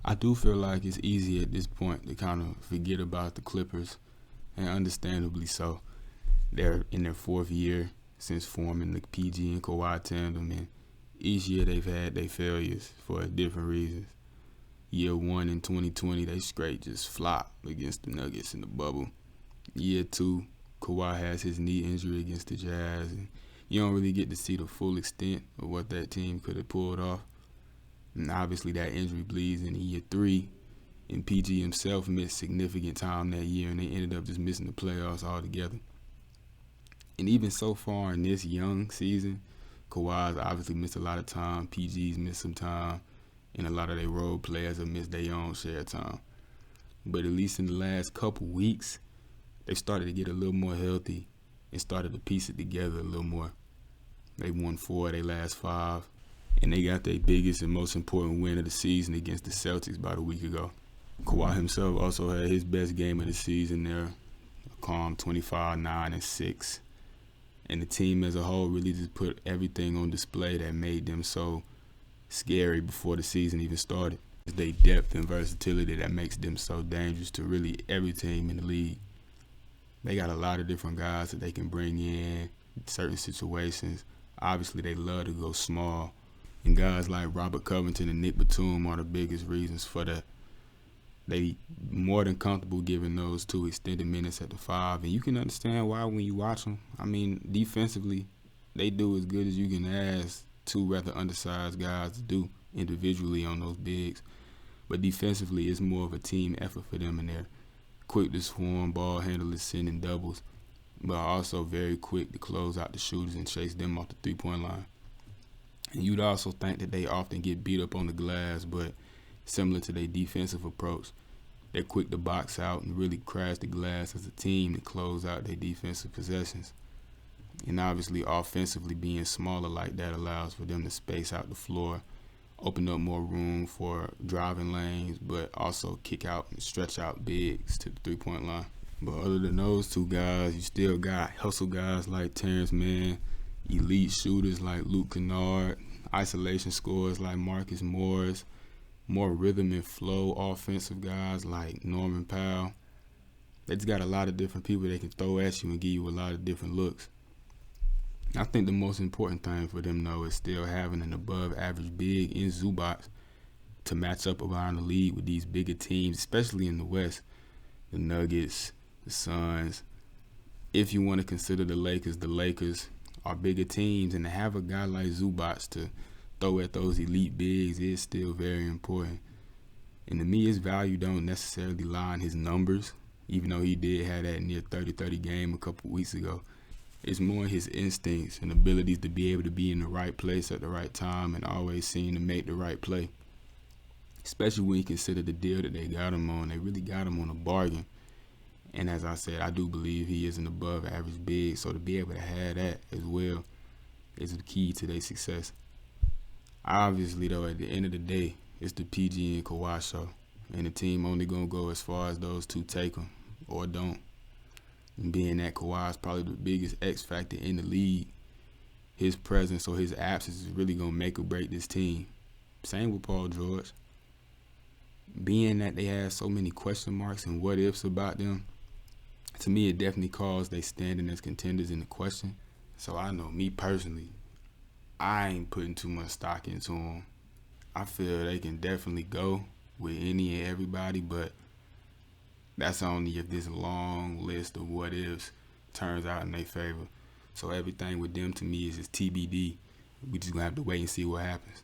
I do feel like it's easy at this point to kind of forget about the Clippers, and understandably so. They're in their fourth year since forming the PG and Kawhi tandem, and each year they've had their failures for different reasons. Year one in 2020, they straight just flopped against the Nuggets in the bubble. Year two, Kawhi has his knee injury against the Jazz, and you don't really get to see the full extent of what that team could have pulled off. And obviously that injury bleeds into year three, and PG himself missed significant time that year, and they ended up just missing the playoffs altogether. And even so far in this young season, Kawhi's obviously missed a lot of time, PG's missed some time, and a lot of their role players have missed their own share of time. But at least in the last couple weeks, they started to get a little more healthy and started to piece it together a little more. They won 4 of their last 5, and they got their biggest and most important win of the season against the Celtics about a week ago. Kawhi himself also had his best game of the season there, a calm 25, 9, and 6. And the team as a whole really just put everything on display that made them so scary before the season even started. It's their depth and versatility that makes them so dangerous to really every team in the league. They got a lot of different guys that they can bring in certain situations. Obviously, they love to go small. And guys like Robert Covington and Nick Batum are the biggest reasons for that. They more than comfortable giving those 2 extended minutes at the 5, and you can understand why when you watch them. I mean, defensively, they do as good as you can ask 2 rather undersized guys to do individually on those bigs. But defensively, it's more of a team effort for them, and they're quick to swarm ball handlers, sending doubles, but also very quick to close out the shooters and chase them off the three-point line. And you'd also think that they often get beat up on the glass, but similar to their defensive approach, they're quick to box out and really crash the glass as a team to close out their defensive possessions. And obviously, offensively, being smaller like that allows for them to space out the floor, open up more room for driving lanes, but also kick out and stretch out bigs to the three-point line. But other than those 2 guys, you still got hustle guys like Terrence Mann, elite shooters like Luke Kennard, isolation scorers like Marcus Morris, more rhythm and flow offensive guys like Norman Powell. They just got a lot of different people they can throw at you and give you a lot of different looks. I think the most important thing for them, though, is still having an above-average big in Zubac to match up around the league with these bigger teams, especially in the West, the Nuggets, the Suns. If you want to consider the Lakers are bigger teams, and to have a guy like Zubac to throw at those elite bigs is still very important. And to me, his value don't necessarily lie in his numbers, even though he did have that near 30-30 game a couple weeks ago. It's more his instincts and abilities to be able to be in the right place at the right time and always seem to make the right play. Especially when you consider the deal that they got him on. They really got him on a bargain. And as I said, I do believe he is an above-average big, so to be able to have that as well is the key to their success. Obviously, though, at the end of the day, it's the PG and Kawhi show, and the team only going to go as far as those 2 take them or don't. And being that Kawhi is probably the biggest X factor in the league, his presence or his absence is really going to make or break this team. Same with Paul George. Being that they have so many question marks and what ifs about them, to me it definitely calls they standing as contenders into question. So I know me personally, I ain't putting too much stock into them. I feel they can definitely go with any and everybody, but that's only if this long list of what ifs turns out in their favor. So everything with them to me is just TBD. We just gonna have to wait and see what happens.